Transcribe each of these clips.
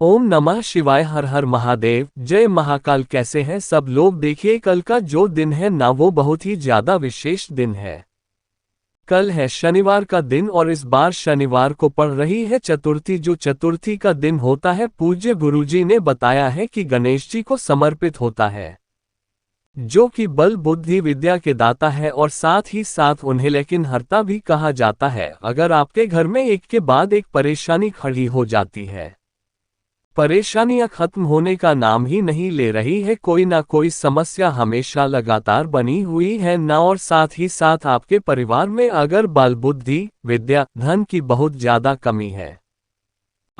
ओम नमः शिवाय। हर हर महादेव। जय महाकाल। कैसे हैं सब लोग। देखिए कल का जो दिन है ना वो बहुत ही ज्यादा विशेष दिन है। कल है शनिवार का दिन और इस बार शनिवार को पड़ रही है चतुर्थी। जो चतुर्थी का दिन होता है पूज्य गुरुजी ने बताया है कि गणेश जी को समर्पित होता है, जो कि बल बुद्धि विद्या के दाता है और साथ ही साथ उन्हें लेकिन हर्ता भी कहा जाता है। अगर आपके घर में एक के बाद एक परेशानी खड़ी हो जाती है, परेशानियां खत्म होने का नाम ही नहीं ले रही है, कोई ना कोई समस्या हमेशा लगातार बनी हुई है ना, और साथ ही साथ आपके परिवार में अगर बल बुद्धि विद्या धन की बहुत ज्यादा कमी है,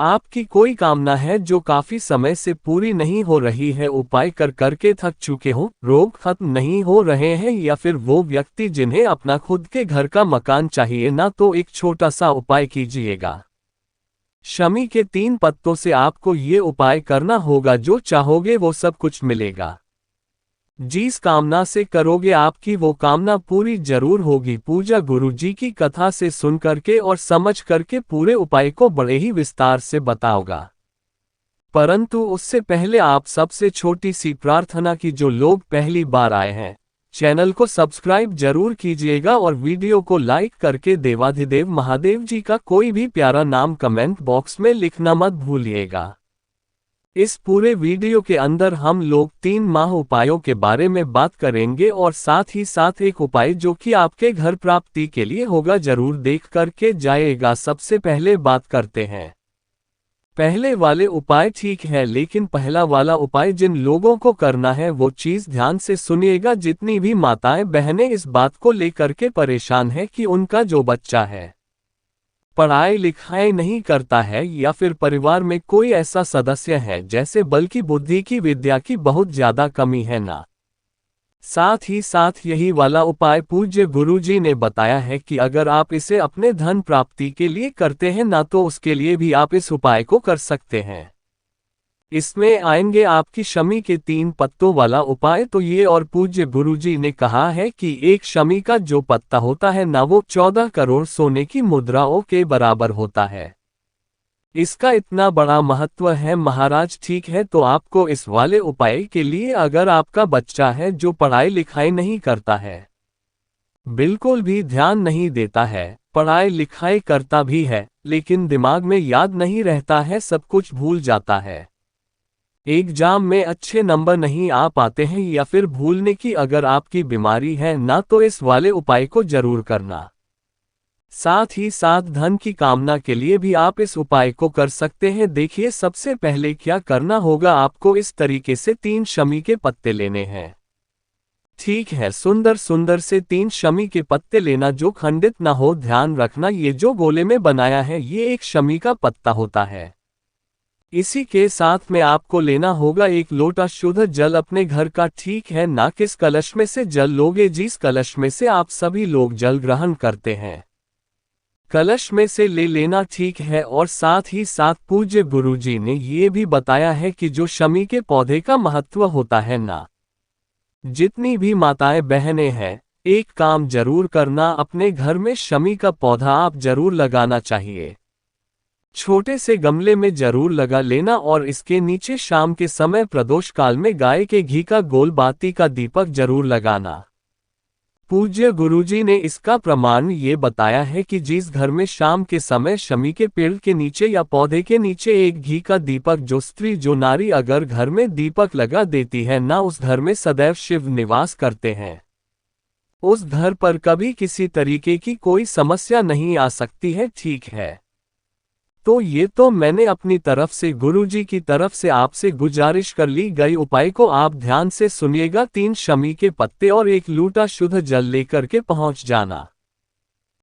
आपकी कोई कामना है जो काफी समय से पूरी नहीं हो रही है, उपाय कर करके थक चुके हो, रोग खत्म नहीं हो रहे हैं, या फिर वो व्यक्ति जिन्हें अपना खुद के घर का मकान चाहिए ना, तो एक छोटा सा उपाय कीजिएगा। शमी के 3 पत्तों से आपको ये उपाय करना होगा, जो चाहोगे वो सब कुछ मिलेगा। जिस कामना से करोगे आपकी वो कामना पूरी जरूर होगी। पूजा गुरुजी की कथा से सुन करके और समझ करके पूरे उपाय को बड़े ही विस्तार से बताओगा। परंतु उससे पहले आप सबसे छोटी सी प्रार्थना की, जो लोग पहली बार आए हैं चैनल को सब्सक्राइब जरूर कीजिएगा और वीडियो को लाइक करके देवाधिदेव महादेव जी का कोई भी प्यारा नाम कमेंट बॉक्स में लिखना मत भूलिएगा। इस पूरे वीडियो के अंदर हम लोग 3 माह उपायों के बारे में बात करेंगे और साथ ही साथ एक उपाय जो कि आपके घर प्राप्ति के लिए होगा, जरूर देख करके जाइएगा। सबसे पहले बात करते हैं पहले वाले उपाय। ठीक है, लेकिन पहला वाला उपाय जिन लोगों को करना है वो चीज ध्यान से सुनिएगा। जितनी भी माताएं बहनें इस बात को लेकर के परेशान है कि उनका जो बच्चा है पढ़ाई लिखाई नहीं करता है, या फिर परिवार में कोई ऐसा सदस्य है जैसे बल्कि बुद्धि की विद्या की बहुत ज्यादा कमी है ना, साथ ही साथ यही वाला उपाय पूज्य गुरुजी ने बताया है कि अगर आप इसे अपने धन प्राप्ति के लिए करते हैं ना, तो उसके लिए भी आप इस उपाय को कर सकते हैं। इसमें आएंगे आपकी शमी के 3 पत्तों वाला उपाय। तो ये और पूज्य गुरुजी ने कहा है कि एक शमी का जो पत्ता होता है ना, वो 14 करोड़ सोने की मुद्राओं के बराबर होता है। इसका इतना बड़ा महत्व है महाराज। ठीक है, तो आपको इस वाले उपाय के लिए अगर आपका बच्चा है जो पढ़ाई लिखाई नहीं करता है, बिल्कुल भी ध्यान नहीं देता है, पढ़ाई लिखाई करता भी है लेकिन दिमाग में याद नहीं रहता है, सब कुछ भूल जाता है, एग्जाम में अच्छे नंबर नहीं आ पाते हैं, या फिर भूलने की अगर आपकी बीमारी है ना, तो इस वाले उपाय को जरूर करना। साथ ही साथ धन की कामना के लिए भी आप इस उपाय को कर सकते हैं। देखिए सबसे पहले क्या करना होगा, आपको इस तरीके से 3 शमी के पत्ते लेने हैं। ठीक है, सुंदर सुंदर से 3 शमी के पत्ते लेना, जो खंडित ना हो। ध्यान रखना ये जो गोले में बनाया है ये एक शमी का पत्ता होता है। इसी के साथ में आपको लेना होगा 1 लोटा शुद्ध जल अपने घर का। ठीक है ना, किस कलश में से जल लोगे, जिस कलश में से आप सभी लोग जल ग्रहण करते हैं कलश में से ले लेना। ठीक है, और साथ ही साथ पूज्य गुरुजी ने ये भी बताया है कि जो शमी के पौधे का महत्व होता है ना, जितनी भी माताएं बहनें हैं एक काम जरूर करना, अपने घर में शमी का पौधा आप जरूर लगाना चाहिए। छोटे से गमले में जरूर लगा लेना और इसके नीचे शाम के समय प्रदोष काल में गाय के घी का गोल बाती का दीपक जरूर लगाना। पूज्य गुरुजी ने इसका प्रमाण ये बताया है कि जिस घर में शाम के समय शमी के पेड़ के नीचे या पौधे के नीचे एक घी का दीपक, जो स्त्री जो नारी अगर घर में दीपक लगा देती है ना, उस घर में सदैव शिव निवास करते हैं। उस घर पर कभी किसी तरीके की कोई समस्या नहीं आ सकती है। ठीक है, तो ये तो मैंने अपनी तरफ से गुरुजी की तरफ से आपसे गुजारिश कर ली गई। उपाय को आप ध्यान से सुनिएगा। 3 शमी के पत्ते और 1 लोटा शुद्ध जल लेकर के पहुंच जाना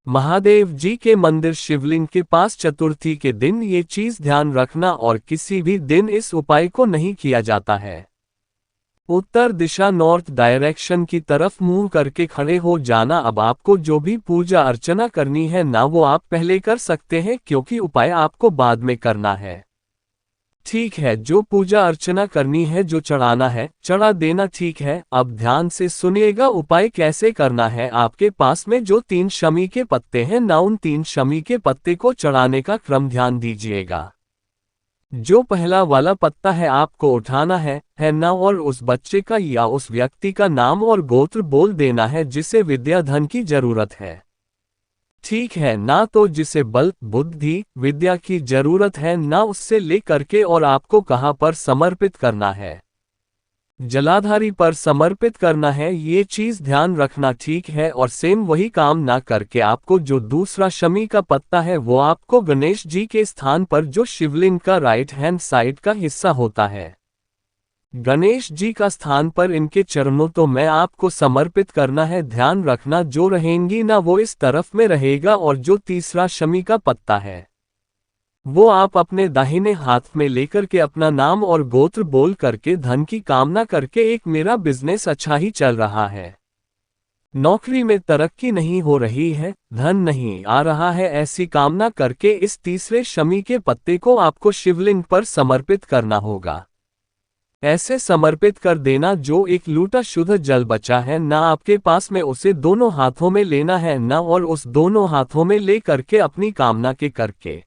महादेव जी के मंदिर शिवलिंग के पास। चतुर्थी के दिन ये चीज ध्यान रखना, और किसी भी दिन इस उपाय को नहीं किया जाता है। उत्तर दिशा नॉर्थ डायरेक्शन की तरफ मुंह करके खड़े हो जाना। अब आपको जो भी पूजा अर्चना करनी है ना, वो आप पहले कर सकते हैं, क्योंकि उपाय आपको बाद में करना है। ठीक है, जो पूजा अर्चना करनी है, जो चढ़ाना है चढ़ा देना। ठीक है, अब ध्यान से सुनिएगा उपाय कैसे करना है। आपके पास में जो 3 शमी के पत्ते हैं ना, उन 3 शमी के पत्ते को चढ़ाने का क्रम ध्यान दीजिएगा। जो पहला वाला पत्ता है आपको उठाना है ना, और उस बच्चे का या उस व्यक्ति का नाम और गोत्र बोल देना है जिसे विद्या धन की जरूरत है। ठीक है ना, तो जिसे बल बुद्धि विद्या की जरूरत है ना, उससे ले करके और आपको कहाँ पर समर्पित करना है? जलाधारी पर समर्पित करना है, ये चीज ध्यान रखना। ठीक है, और सेम वही काम ना करके आपको जो दूसरा शमी का पत्ता है वो आपको गणेश जी के स्थान पर जो शिवलिंग का राइट हैंड साइड का हिस्सा होता है, गणेश जी का स्थान पर इनके चरणों तो मैं आपको समर्पित करना है। ध्यान रखना जो रहेंगी ना वो इस तरफ में रहेगा, और जो तीसरा शमी का पत्ता है वो आप अपने दाहिने हाथ में लेकर के अपना नाम और गोत्र बोल करके धन की कामना करके, एक मेरा बिजनेस अच्छा ही चल रहा है, नौकरी में तरक्की नहीं हो रही है, धन नहीं आ रहा है, ऐसी कामना करके इस तीसरे शमी के पत्ते को आपको शिवलिंग पर समर्पित करना होगा। ऐसे समर्पित कर देना जो एक लूटा शुद्ध जल बचा है ना आपके पास में, उसे दोनों हाथों में लेना है ना, और उस दोनों हाथों में ले करके अपनी कामना के करके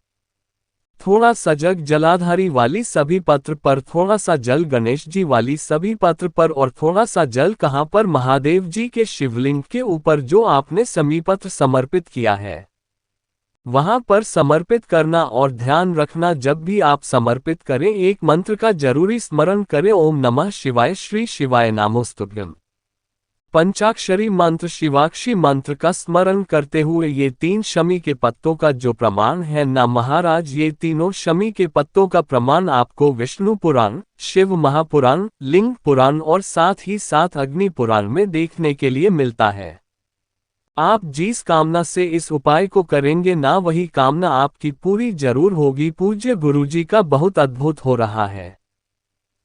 थोड़ा सा जग जलाधारी वाली सभी पत्र पर, थोड़ा सा जल गणेश जी वाली सभी पत्र पर, और थोड़ा सा जल कहाँ पर? महादेव जी के शिवलिंग के ऊपर जो आपने समीपत्र समर्पित किया है वहां पर समर्पित करना। और ध्यान रखना जब भी आप समर्पित करें एक मंत्र का जरूरी स्मरण करें, ओम नमः शिवाय, श्री शिवाय नामोस्तुभ्यम्। पंचाक्षरी मंत्र शिवाक्षी मंत्र का स्मरण करते हुए ये तीन शमी के पत्तों का जो प्रमाण है ना महाराज, ये तीनों शमी के पत्तों का प्रमाण आपको विष्णु पुराण, शिव महापुराण, लिंग पुराण और साथ ही साथ अग्नि पुराण में देखने के लिए मिलता है। आप जिस कामना से इस उपाय को करेंगे ना वही कामना आपकी पूरी जरूर होगी। पूज्य गुरुजी का बहुत अद्भुत हो रहा है।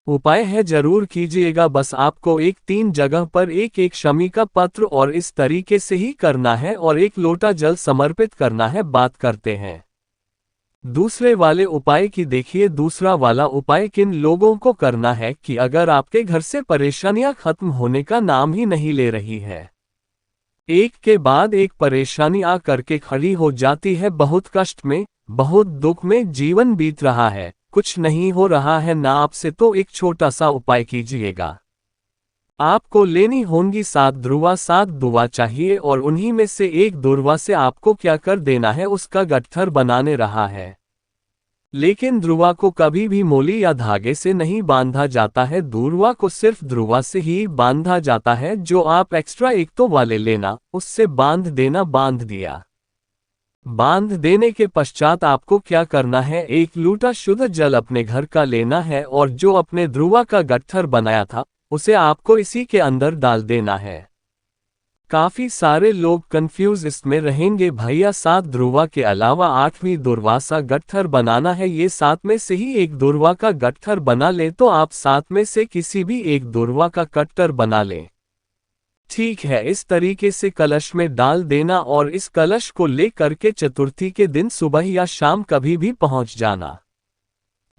उपाय है जरूर कीजिएगा, बस आपको एक 3 जगह पर एक एक शमी का पत्र और इस तरीके से ही करना है और एक लोटा जल समर्पित करना है। बात करते हैं दूसरे वाले उपाय की। देखिए दूसरा वाला उपाय किन लोगों को करना है कि अगर आपके घर से परेशानियां खत्म होने का नाम ही नहीं ले रही है, एक के बाद एक परेशानी आ करके खड़ी हो जाती है, बहुत कष्ट में बहुत दुख में जीवन बीत रहा है, कुछ नहीं हो रहा है ना आपसे, तो एक छोटा सा उपाय कीजिएगा। आपको लेनी होंगी 7 ध्रुवा, 7 दुआ चाहिए और उन्हीं में से एक दुर्वा से आपको क्या कर देना है, उसका गट्ठर बनाने रहा है। लेकिन ध्रुवा को कभी भी मोली या धागे से नहीं बांधा जाता है, दूर्वा को सिर्फ ध्रुवा से ही बांधा जाता है। जो आप एक्स्ट्रा एक तो वाले लेना, उससे बांध देना, बांध दिया। बांध देने के पश्चात आपको क्या करना है, एक लूटा शुद्ध जल अपने घर का लेना है और जो अपने ध्रुवा का गट्ठर बनाया था उसे आपको इसी के अंदर डाल देना है। काफी सारे लोग कंफ्यूज इसमें रहेंगे, भैया 7 ध्रुवा के अलावा 8वीं दुर्वासा गट्ठर बनाना है, ये 7 में से ही एक दुर्वा का गट्ठर बना ले तो आप 7 में से किसी भी एक दुर्वा का गट्ठर बना लें। ठीक है, इस तरीके से कलश में डाल देना और इस कलश को ले करके चतुर्थी के दिन सुबह या शाम कभी भी पहुंच जाना।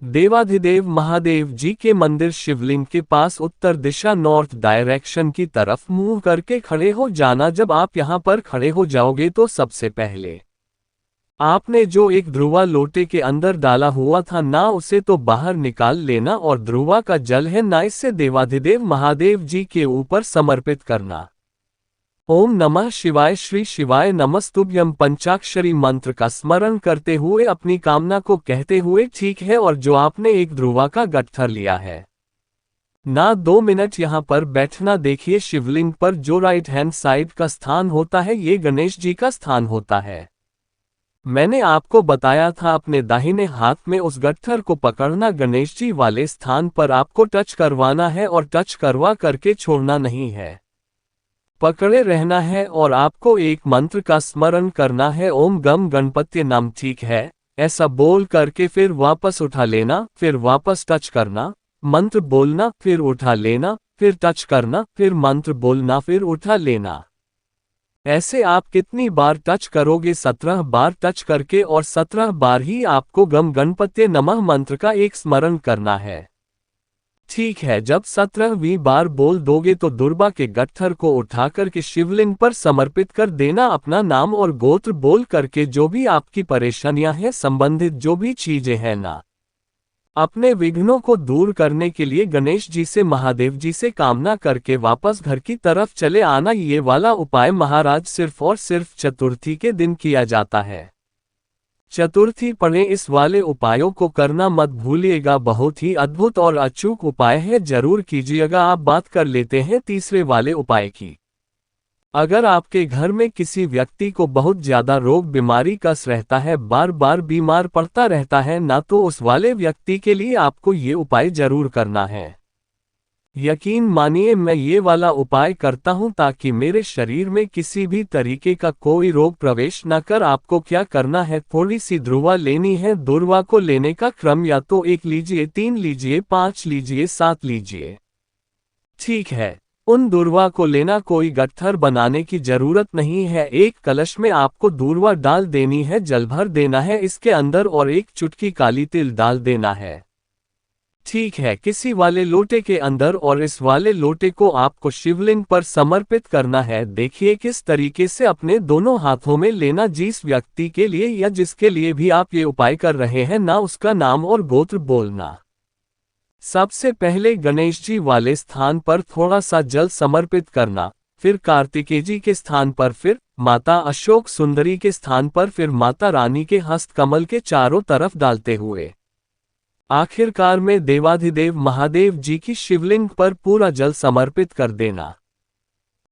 देवाधिदेव महादेव जी के मंदिर शिवलिंग के पास उत्तर दिशा नॉर्थ डायरेक्शन की तरफ मुंह करके खड़े हो जाना। जब आप यहां पर खड़े हो जाओगे तो सबसे पहले आपने जो एक ध्रुवा लोटे के अंदर डाला हुआ था ना, उसे तो बाहर निकाल लेना और ध्रुवा का जल है ना, इससे देवाधिदेव महादेव जी के ऊपर समर्पित करना। ओम नमः शिवाय, श्री शिवाय नमस्तुभ्यं पंचाक्षरी मंत्र का स्मरण करते हुए अपनी कामना को कहते हुए, ठीक है, और जो आपने एक ध्रुवा का गट्ठर लिया है ना, 2 मिनट यहां पर बैठना। देखिए शिवलिंग पर जो राइट हैंड साइड का स्थान होता है ये गणेश जी का स्थान होता है। मैंने आपको बताया था अपने दाहिने हाथ में उस गट्ठर को पकड़ना, गणेश जी वाले स्थान पर आपको टच करवाना है और टच करवा करके छोड़ना नहीं है, पकड़े रहना है और आपको एक मंत्र का स्मरण करना है, ओम गम गणपत्य नाम। ठीक है, ऐसा बोल करके फिर वापस उठा लेना, फिर वापस टच करना, मंत्र बोलना, फिर उठा लेना, फिर टच करना, फिर मंत्र बोलना, फिर उठा लेना। ऐसे आप कितनी बार टच करोगे? 17 बार टच करके, और 17 बार ही आपको गम गणपत्य नमः मंत्र का एक स्मरण करना है। ठीक है, जब 17वीं बार बोल दोगे तो दुर्वा के गट्ठर को उठाकर के शिवलिंग पर समर्पित कर देना। अपना नाम और गोत्र बोल करके जो भी आपकी परेशानियां हैं, संबंधित जो भी चीजें हैं ना, अपने विघ्नों को दूर करने के लिए गणेश जी से महादेव जी से कामना करके वापस घर की तरफ चले आना। ये वाला उपाय महाराज सिर्फ और सिर्फ चतुर्थी के दिन किया जाता है। चतुर्थी पड़े इस वाले उपायों को करना मत भूलिएगा। बहुत ही अद्भुत और अचूक उपाय है, जरूर कीजिएगा। आप बात कर लेते हैं तीसरे वाले उपाय की। अगर आपके घर में किसी व्यक्ति को बहुत ज्यादा रोग बीमारी कस रहता है, बार बार बीमार पड़ता रहता है ना, तो उस वाले व्यक्ति के लिए आपको ये उपाय जरूर करना है। यकीन मानिए मैं ये वाला उपाय करता हूँ ताकि मेरे शरीर में किसी भी तरीके का कोई रोग प्रवेश न कर। आपको क्या करना है, थोड़ी सी दुर्वा लेनी है। दुर्वा को लेने का क्रम या तो 1 लीजिए, 3 लीजिए, 5 लीजिए, 7 लीजिए। ठीक है, उन दूर्वा को लेना, कोई गट्ठर बनाने की जरूरत नहीं है। एक कलश में आपको दूर्वा डाल देनी है, जल भर देना है इसके अंदर और 1 चुटकी काली तिल डाल देना है। ठीक है, किसी वाले लोटे के अंदर, और इस वाले लोटे को आपको शिवलिंग पर समर्पित करना है। देखिए किस तरीके से अपने दोनों हाथों में लेना। जिस व्यक्ति के लिए या जिसके लिए भी आप ये उपाय कर रहे हैं ना, उसका नाम और गोत्र बोलना। सबसे पहले गणेश जी वाले स्थान पर थोड़ा सा जल समर्पित करना, फिर कार्तिकेय जी के स्थान पर, फिर माता अशोक सुंदरी के स्थान पर, फिर माता रानी के हस्त कमल के चारों तरफ डालते हुए आखिरकार में देवाधिदेव महादेव जी की शिवलिंग पर पूरा जल समर्पित कर देना।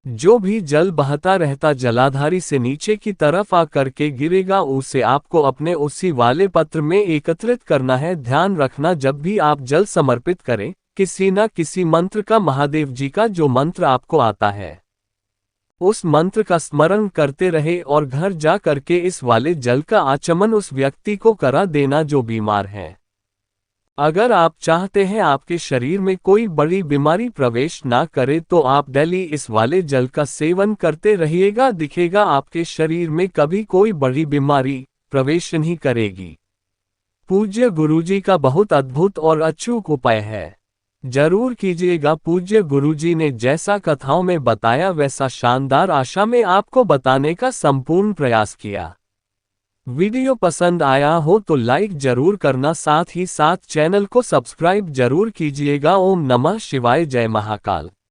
जो भी जल बहता रहता जलाधारी से नीचे की तरफ आकर के गिरेगा, उसे आपको अपने उसी वाले पत्र में एकत्रित करना है। ध्यान रखना, जब भी आप जल समर्पित करें, किसी न किसी मंत्र का, महादेव जी का जो मंत्र आपको आता है, उस मंत्र का स्मरण करते रहे और घर जा करके इस वाले जल का आचमन उस व्यक्ति को करा देना जो बीमार है। अगर आप चाहते हैं आपके शरीर में कोई बड़ी बीमारी प्रवेश ना करे, तो आप डेली इस वाले जल का सेवन करते रहिएगा। दिखेगा आपके शरीर में कभी कोई बड़ी बीमारी प्रवेश नहीं करेगी। पूज्य गुरुजी का बहुत अद्भुत और अचूक उपाय है, जरूर कीजिएगा। पूज्य गुरुजी ने जैसा कथाओं में बताया वैसा शानदार आशा में आपको बताने का संपूर्ण प्रयास किया। वीडियो पसंद आया हो तो लाइक जरूर करना, साथ ही साथ चैनल को सब्सक्राइब जरूर कीजिएगा। ओम नमः शिवाय, जय महाकाल।